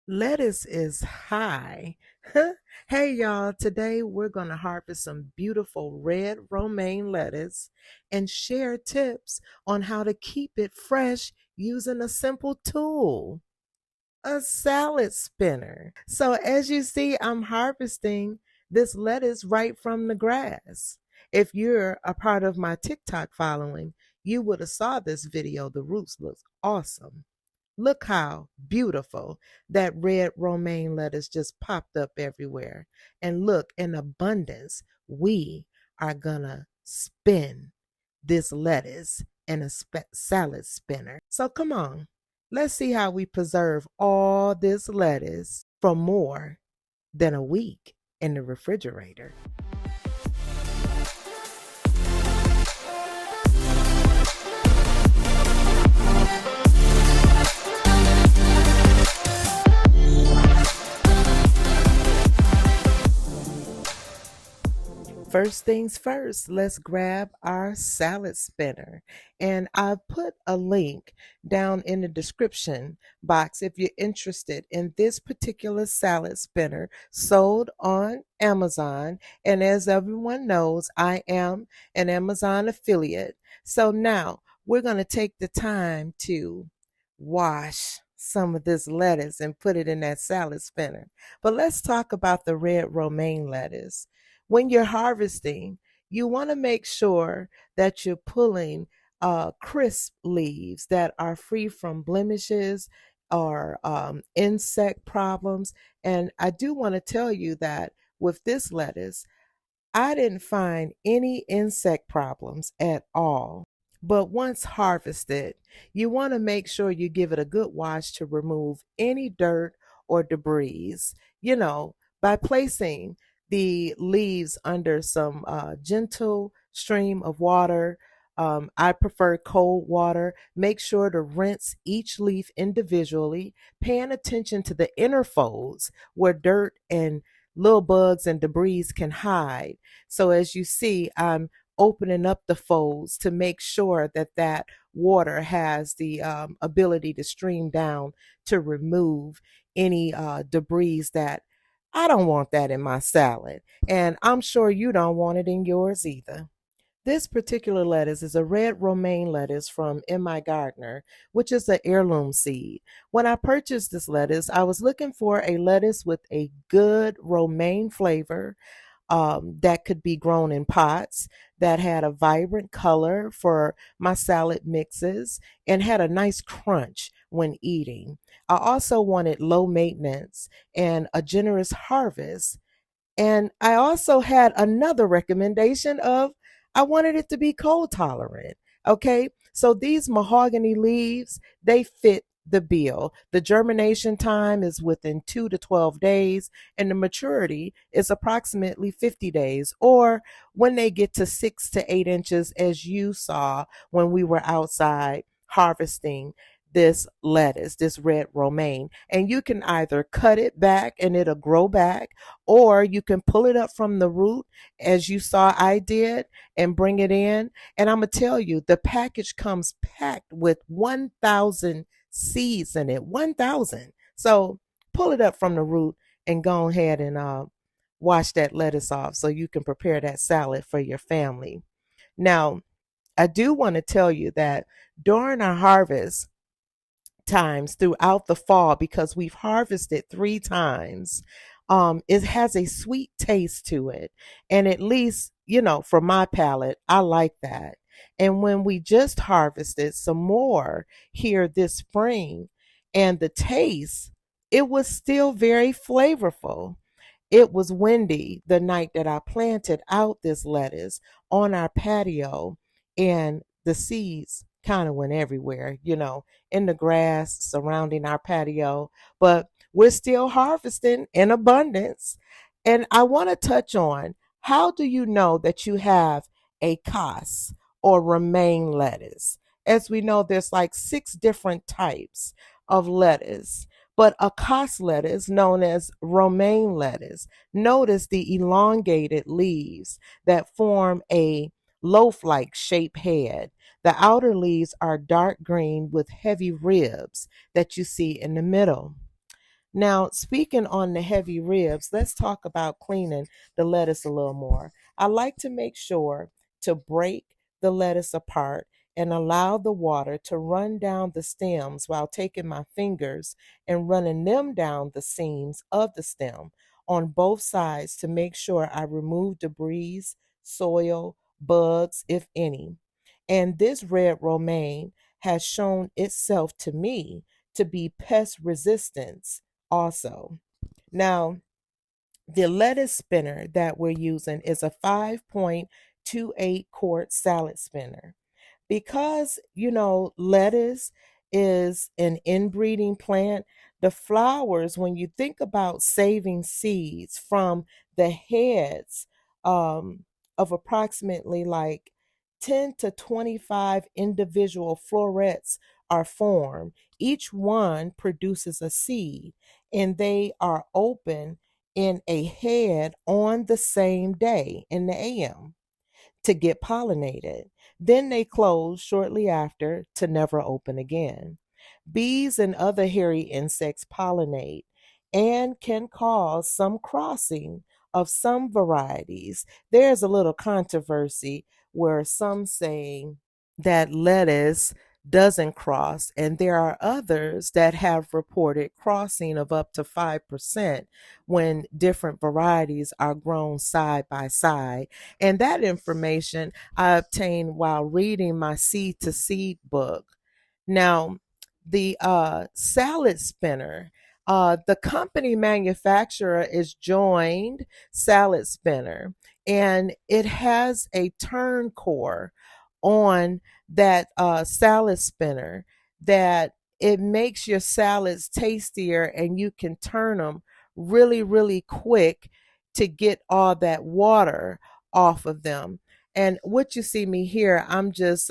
Lettuce is high. Hey y'all, today we're going to harvest some beautiful red romaine lettuce and share tips on how to keep it fresh using a simple tool, a salad spinner. So as you see, I'm harvesting this lettuce right from the grass. If you're a part of my TikTok following, you would have saw this video. The roots look awesome. Look how beautiful that red romaine lettuce just popped up everywhere. And look, in abundance, we are gonna spin this lettuce in a salad spinner. So come on, let's see how we preserve all this lettuce for more than a week in the refrigerator. First things first, let's grab our salad spinner. And I've put a link down in the description box if you're interested in this particular salad spinner sold on Amazon. And as everyone knows, I am an Amazon affiliate. So now we're going to take the time to wash some of this lettuce and put it in that salad spinner. But let's talk about the red romaine lettuce. When you're harvesting, you want to make sure that you're pulling crisp leaves that are free from blemishes or insect problems. And I do want to tell you that with this lettuce, I didn't find any insect problems at all. But once harvested, you want to make sure you give it a good wash to remove any dirt or debris, by placing the leaves under some gentle stream of water. I prefer cold water. Make sure to rinse each leaf individually, paying attention to the inner folds where dirt and little bugs and debris can hide. So as you see, I'm opening up the folds to make sure that that water has the ability to stream down to remove any debris that I don't want that in my salad. And I'm sure you don't want it in yours either. This particular lettuce is a red romaine lettuce from M.I. Gardner, which is an heirloom seed. When I purchased this lettuce, I was looking for a lettuce with a good romaine flavor that could be grown in pots, that had a vibrant color for my salad mixes, and had a nice crunch when eating. I also wanted low maintenance and a generous harvest, and I also had another recommendation of I wanted it to be cold tolerant. Okay. So these mahogany leaves, they fit the bill. The germination time is within 2 to 12 days, and the maturity is approximately 50 days, or when they get to 6 to 8 inches, as you saw when we were outside harvesting this lettuce, this red romaine. And you can either cut it back and it'll grow back, or you can pull it up from the root as you saw I did and bring it in. And I'm going to tell you, the package comes packed with 1,000 seeds in it. 1,000. So pull it up from the root and go ahead and wash that lettuce off so you can prepare that salad for your family. Now, I do want to tell you that during our harvest, times throughout the fall, because we've harvested 3 times, it has a sweet taste to it. And at least, for my palate, I like that. And when we just harvested some more here this spring, and the taste, it was still very flavorful. It was windy the night that I planted out this lettuce on our patio, and the seeds kind of went everywhere, in the grass surrounding our patio. But we're still harvesting in abundance. And I want to touch on, how do you know that you have a cos or romaine lettuce? As we know, there's like 6 different types of lettuce. But a cos lettuce, known as romaine lettuce, notice the elongated leaves that form a loaf-like shaped head. The outer leaves are dark green with heavy ribs that you see in the middle. Now, speaking on the heavy ribs, let's talk about cleaning the lettuce a little more. I like to make sure to break the lettuce apart and allow the water to run down the stems while taking my fingers and running them down the seams of the stem on both sides to make sure I remove debris, soil, bugs, if any. And this red romaine has shown itself to me to be pest resistant also. Now, the lettuce spinner that we're using is a 5.28 quart salad spinner. Because, lettuce is an inbreeding plant, the flowers, when you think about saving seeds from the heads um, of approximately like 10 to 25 individual florets are formed. Each one produces a seed, and they are open in a head on the same day in the AM to get pollinated. Then they close shortly after to never open again. Bees and other hairy insects pollinate and can cause some crossing of some varieties. There's a little controversy where some saying that lettuce doesn't cross, and there are others that have reported crossing of up to 5% when different varieties are grown side by side. And that information I obtained while reading my Seed to Seed book. Now, the salad spinner, the company manufacturer is Joined Salad Spinner, and it has a turn core on that salad spinner that it makes your salads tastier, and you can turn them really, really quick to get all that water off of them. And what you see me here, I'm just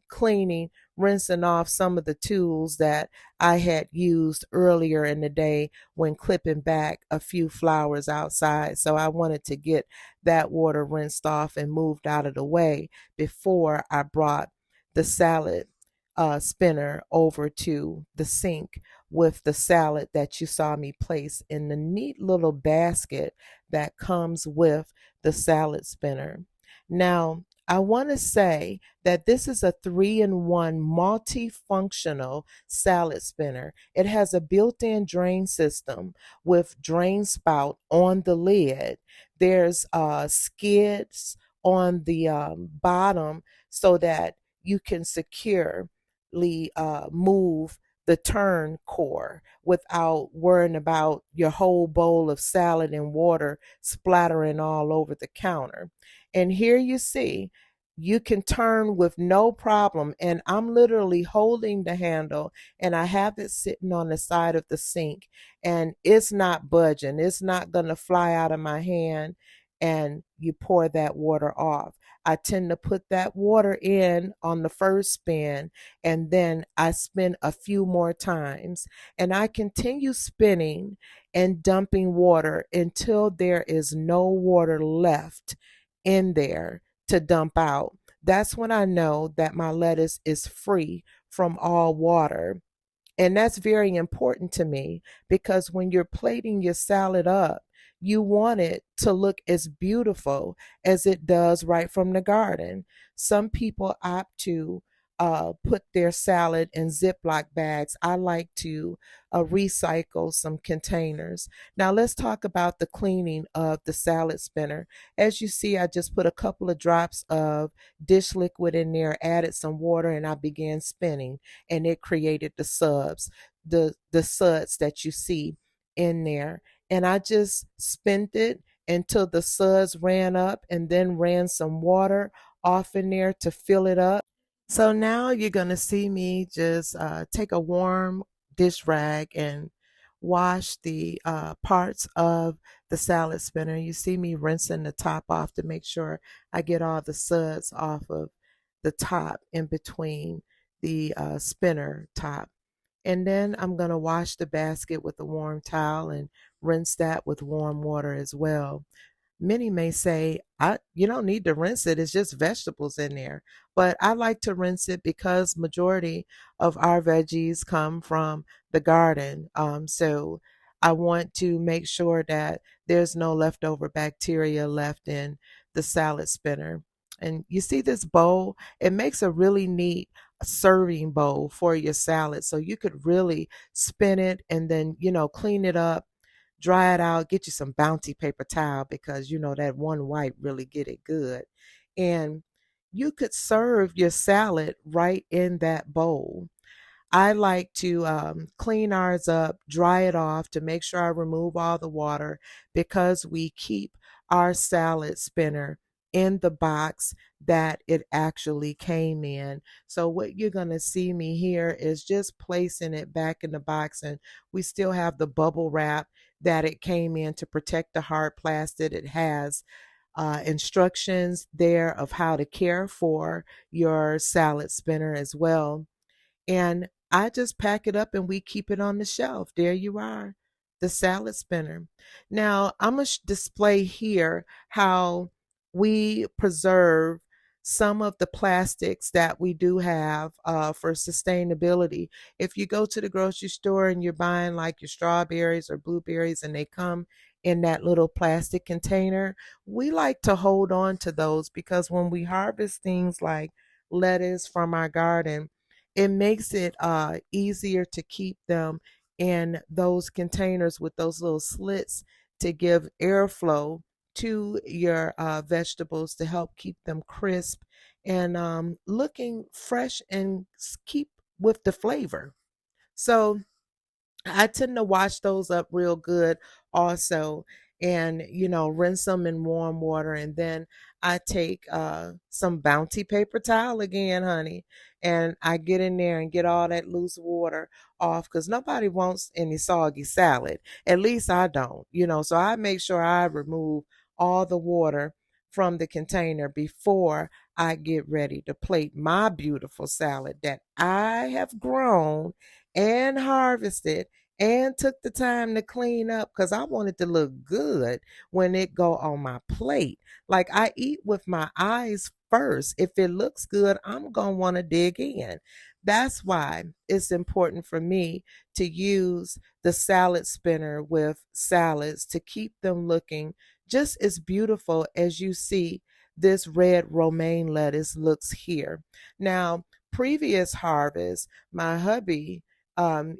cleaning, rinsing off some of the tools that I had used earlier in the day when clipping back a few flowers outside. So I wanted to get that water rinsed off and moved out of the way before I brought the salad spinner over to the sink with the salad that you saw me place in the neat little basket that comes with the salad spinner. Now, I want to say that this is a 3-in-1 multifunctional salad spinner. It has a built in drain system with drain spout on the lid. There's skids on the bottom so that you can securely move the turn core without worrying about your whole bowl of salad and water splattering all over the counter. And here you see, you can turn with no problem. And I'm literally holding the handle, and I have it sitting on the side of the sink, and it's not budging. It's not going to fly out of my hand, and you pour that water off. I tend to put that water in on the first spin, and then I spin a few more times, and I continue spinning and dumping water until there is no water left in there to dump out. That's when I know that my lettuce is free from all water. And that's very important to me because when you're plating your salad up, you want it to look as beautiful as it does right from the garden. Some people opt to put their salad in Ziploc bags. I like to recycle some containers. Now, let's talk about the cleaning of the salad spinner. As you see, I just put a couple of drops of dish liquid in there, added some water, and I began spinning, and it created the subs, the suds that you see in there. And I just spent it until the suds ran up, and then ran some water off in there to fill it up. So now you're going to see me just take a warm dish rag and wash the parts of the salad spinner. You see me rinsing the top off to make sure I get all the suds off of the top in between the spinner top. And then I'm going to wash the basket with a warm towel and rinse that with warm water as well. Many may say, you don't need to rinse it, it's just vegetables in there. But I like to rinse it because majority of our veggies come from the garden. So I want to make sure that there's no leftover bacteria left in the salad spinner. And you see this bowl? It makes a really neat serving bowl for your salad. So you could really spin it and then, clean it up, dry it out, get you some Bounty paper towel because that one wipe really get it good. And you could serve your salad right in that bowl. I like to clean ours up, dry it off to make sure I remove all the water because we keep our salad spinner in the box that it actually came in. So what you're going to see me here is just placing it back in the box, and we still have the bubble wrap that it came in to protect the hard plastic. It has instructions there of how to care for your salad spinner as well, and I just pack it up and we keep it on the shelf. There you are, the salad spinner. Now, I'm going to display here how we preserve some of the plastics that we do have for sustainability. If you go to the grocery store and you're buying like your strawberries or blueberries and they come in that little plastic container, we like to hold on to those because when we harvest things like lettuce from our garden, it makes it easier to keep them in those containers with those little slits to give airflow to your vegetables to help keep them crisp and looking fresh and keep with the flavor. So I tend to wash those up real good also, and rinse them in warm water, and then I take some Bounty paper towel again, honey, and I get in there and get all that loose water off because nobody wants any soggy salad. At least I don't, so I make sure I remove all the water from the container before I get ready to plate my beautiful salad that I have grown and harvested and took the time to clean up because I want it to look good when it go on my plate. Like I eat with my eyes first. If it looks good, I'm going to want to dig in. That's why it's important for me to use the salad spinner with salads to keep them looking just as beautiful as you see this red romaine lettuce looks here. Now, previous harvest, my hubby,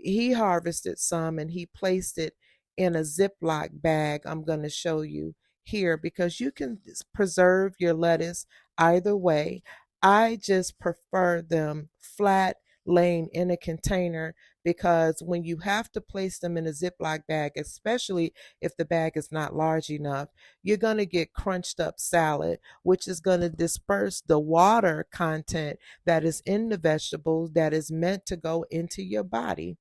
he harvested some and he placed it in a Ziploc bag. I'm going to show you here because you can preserve your lettuce either way. I just prefer them flat laying in a container because when you have to place them in a Ziploc bag, especially if the bag is not large enough, you're going to get crunched up salad, which is going to disperse the water content that is in the vegetables that is meant to go into your body.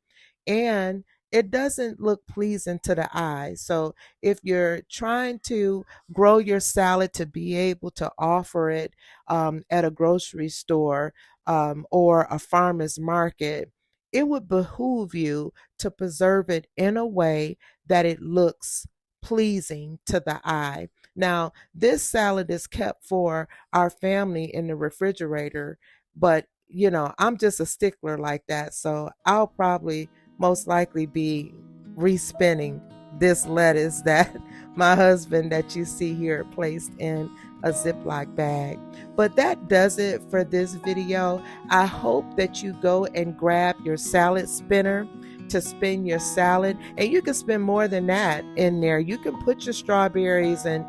And it doesn't look pleasing to the eye. So if you're trying to grow your salad to be able to offer it at a grocery store or a farmer's market, it would behoove you to preserve it in a way that it looks pleasing to the eye. Now, this salad is kept for our family in the refrigerator, but I'm just a stickler like that. So I'll probably most likely be respinning this lettuce that my husband that you see here placed in a Ziploc bag. But that does it for this video. I hope that you go and grab your salad spinner to spin your salad, and you can spin more than that in there. You can put your strawberries and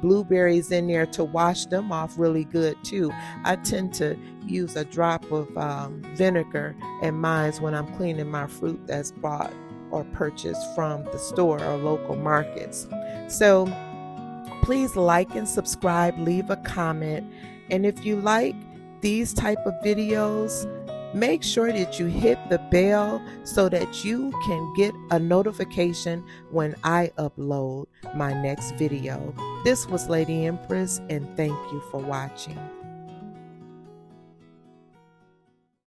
blueberries in there to wash them off really good too. I tend to use a drop of vinegar in mine when I'm cleaning my fruit that's bought or purchased from the store or local markets. So please like and subscribe, leave a comment, and if you like these type of videos, make sure that you hit the bell so that you can get a notification when I upload my next video. This was Lady Empress, and thank you for watching.